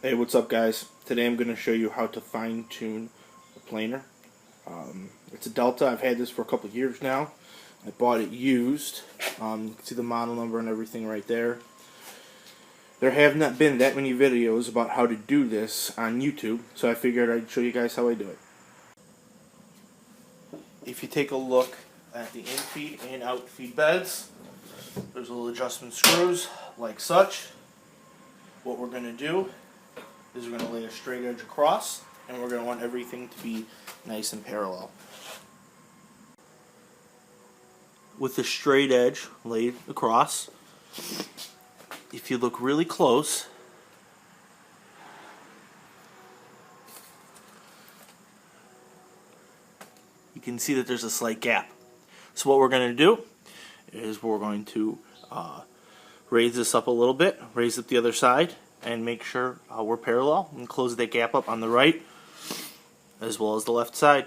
Hey, what's up, guys? Today I'm going to show you how to fine-tune a planer. It's a Delta. I've had this for a couple of years now. I bought it used. You can see the model number and everything right there. There have not been that many videos about how to do this on YouTube, so I figured I'd show you guys how I do it. If you take a look at the in-feed and out-feed beds, there's little adjustment screws like such. What we're going to do is we're going to lay a straight edge across, and we're going to want everything to be nice and parallel. With the straight edge laid across, if you look really close, you can see that there's a slight gap. So what we're going to do is we're going to raise this up a little bit, raise up the other side, and make sure we're parallel, and close that gap up on the right as well as the left side.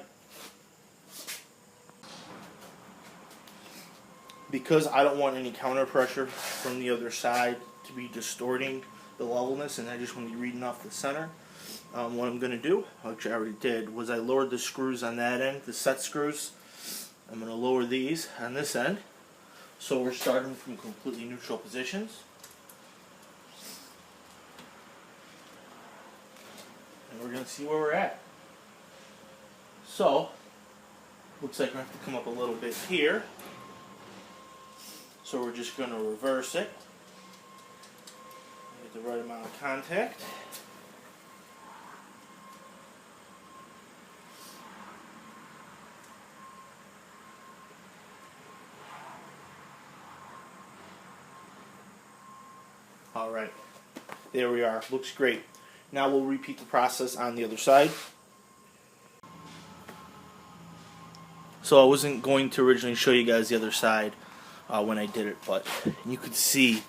Because I don't want any counter pressure from the other side to be distorting the levelness, and I just want to be reading off the center, what I'm going to do, which I already did, was I lowered the screws on that end, the set screws. I'm going to lower these on this end, so we're starting from completely neutral positions. And we're going to see where we're at. So, looks like we have to come up a little bit here. So we're just going to reverse it. Get the right amount of contact. Alright, there we are. Looks great. Now we'll repeat the process on the other side. So I wasn't going to originally show you guys the other side when I did it, but you could see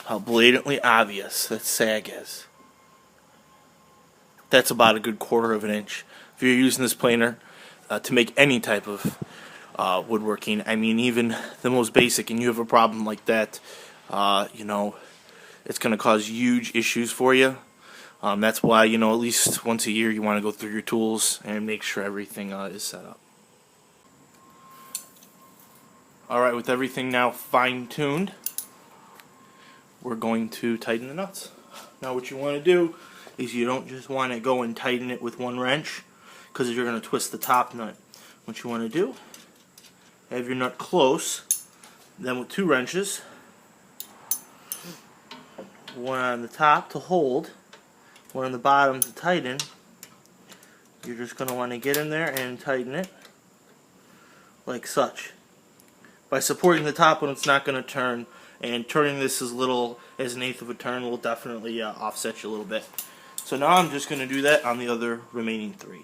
how blatantly obvious that sag is. That's about a good 1/4 of an inch. If you're using this planer to make any type of woodworking, I mean even the most basic, and you have a problem like that, you know, it's going to cause huge issues for you. That's why, you know, at least once a year you want to go through your tools and make sure everything is set up. Alright, with everything now fine-tuned, we're going to tighten the nuts. Now what you want to do is you don't just want to go and tighten it with one wrench, because you're going to twist the top nut. What you want to do, have your nut close, then with 2 wrenches, one on the top to hold, one on the bottom to tighten. You're just going to want to get in there and tighten it like such. By supporting the top when it's not going to turn, and turning this as little as 1/8 of a turn will definitely offset you a little bit. So now I'm just going to do that on the other remaining 3.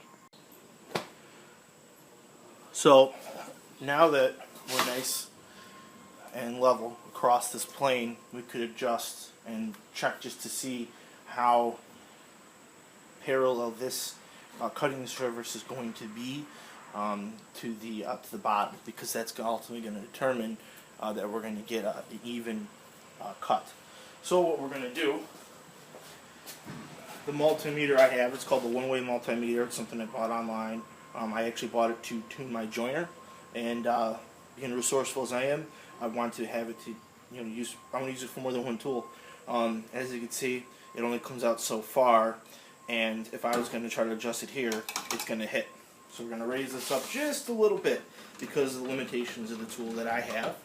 So now that we're nice and level across this plane, we could adjust and check just to see how parallel this cutting surface is going to be to the bottom, because that's ultimately going to determine that we're going to get an even cut. So what we're going to do, the multimeter I have, it's called the one-way multimeter. It's something I bought online. I actually bought it to tune my joiner, and being resourceful as I am, I want to have it to, you know, use. I want to use it for more than one tool. As you can see, it only comes out so far, and if I was going to try to adjust it here, it's going to hit. So we're going to raise this up just a little bit because of the limitations of the tool that I have.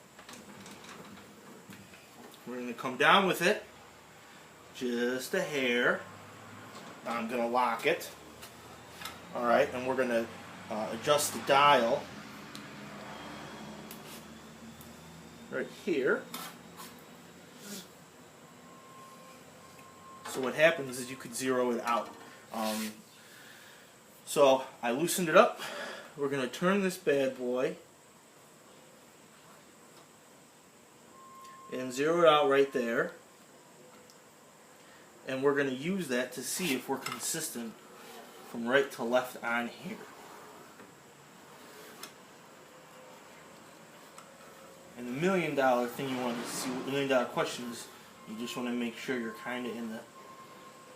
We're going to come down with it just a hair. I'm going to lock it. Alright, and we're going to adjust the dial right here. So what happens is you could zero it out. So I loosened it up. We're going to turn this bad boy and zero it out right there. And we're going to use that to see if we're consistent from right to left on here. And the $1 million thing you want to see, the $1 million question is, you just want to make sure you're kind of in the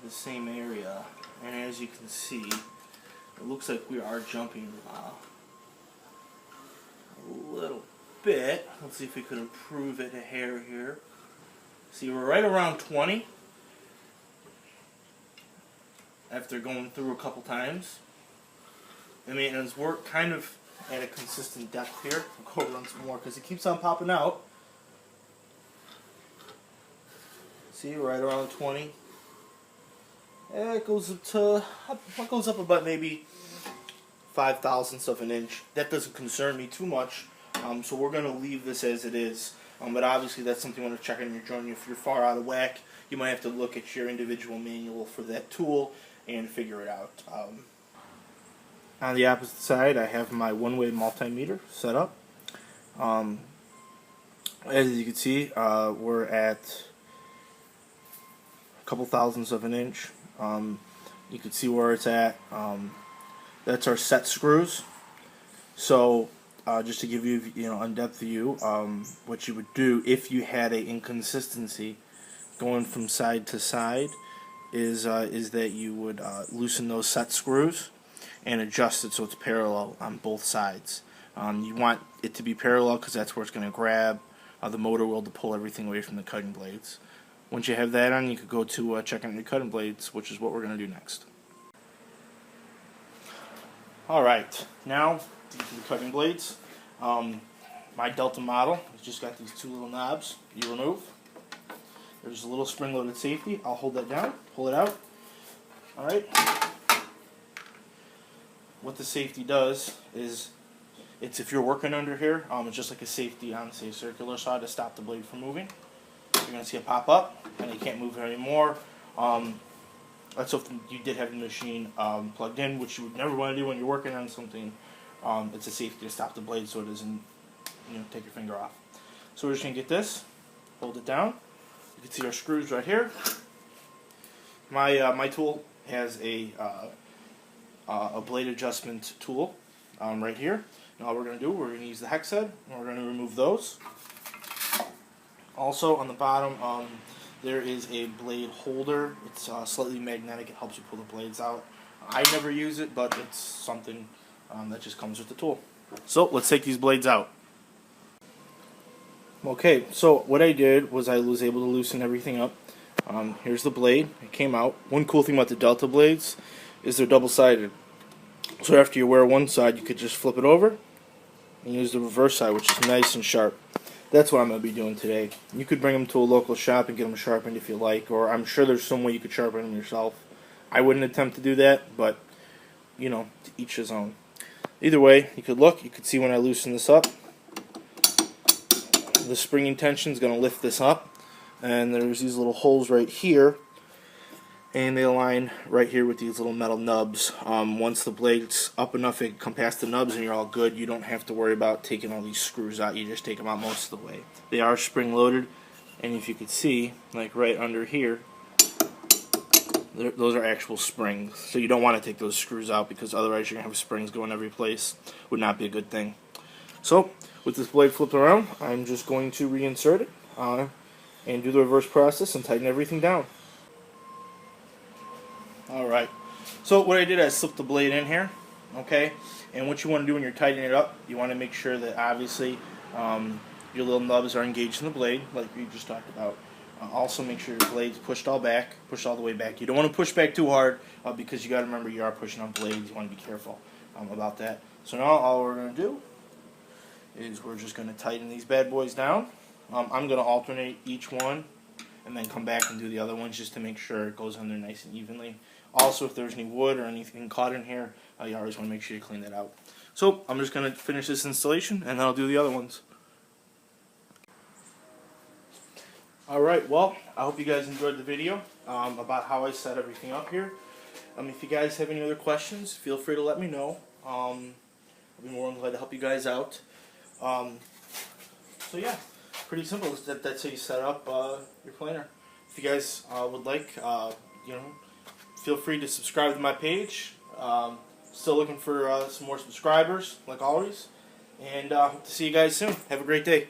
the same area, and as you can see, it looks like we are jumping a little bit. Let's see if we can improve it a hair here. See, we're right around 20 after going through a couple times. I mean, as we're kind of at a consistent depth here. I'll go run some more because it keeps on popping out. See, right around 20. And it goes up about maybe 5/1000ths of an inch. That doesn't concern me too much. So we're going to leave this as it is. But obviously that's something you want to check on your joint. If you're far out of whack, you might have to look at your individual manual for that tool and figure it out. On the opposite side, I have my one-way multimeter set up. As you can see, we're at a couple thousandths of an inch. You can see where it's at. That's our set screws. So, just to give you, in-depth view, what you would do if you had an inconsistency going from side to side is that you would loosen those set screws and adjust it so it's parallel on both sides. You want it to be parallel because that's where it's going to grab the motor wheel to pull everything away from the cutting blades. Once you have that on, you could go to check on your cutting blades, which is what we're going to do next. Alright, now these are the cutting blades. My Delta model has just got these two little knobs you remove. There's a little spring-loaded safety. I'll hold that down, pull it out. Alright. What the safety does is, if you're working under here, it's just like a safety on, say, circular saw to stop the blade from moving. You're going to see it pop up, and you can't move it anymore. That's if you did have the machine plugged in, which you would never want to do when you're working on something. It's a safety to stop the blade so it doesn't, take your finger off. So we're just going to get this, hold it down. You can see our screws right here. My tool has a blade adjustment tool right here. And all we're going to do, we're going to use the hex head, and we're going to remove those. Also on the bottom, there is a blade holder. It's slightly magnetic. It helps you pull the blades out. I never use it, but it's something that just comes with the tool. So let's take these blades out. Okay, so what I did was I was able to loosen everything up. Here's the blade. It came out. One cool thing about the Delta blades is they're double-sided. So after you wear one side, you could just flip it over and use the reverse side, which is nice and sharp. That's what I'm going to be doing today. You could bring them to a local shop and get them sharpened if you like, or I'm sure there's some way you could sharpen them yourself. I wouldn't attempt to do that, but, to each his own. Either way, you could see when I loosen this up, the springing tension is going to lift this up, and there's these little holes right here, and they align right here with these little metal nubs. Once the blade's up enough, it can come past the nubs and you're all good. You don't have to worry about taking all these screws out. You just take them out most of the way. They are spring loaded, and if you could see, like right under here, those are actual springs. So you don't want to take those screws out because otherwise you're going to have springs going every place. Would not be a good thing. So with this blade flipped around, I'm just going to reinsert it and do the reverse process and tighten everything down. Alright, so what I did, I slipped the blade in here, okay, and what you want to do when you're tightening it up, you want to make sure that obviously your little nubs are engaged in the blade, like we just talked about. Also make sure your blade's pushed all the way back. You don't want to push back too hard because you got to remember you are pushing on blades. You want to be careful about that. So now all we're going to do is we're just going to tighten these bad boys down. I'm going to alternate each one and then come back and do the other ones just to make sure it goes on there nice and evenly. Also, if there's any wood or anything caught in here, you always want to make sure you clean that out. So I'm just going to finish this installation and then I'll do the other ones. Alright, well, I hope you guys enjoyed the video about how I set everything up here. If you guys have any other questions, feel free to let me know. I'll be more than glad to help you guys out. So yeah, pretty simple. That's how you set up your planer. If you guys would like, feel free to subscribe to my page. Still looking for some more subscribers, like always. And hope to see you guys soon. Have a great day.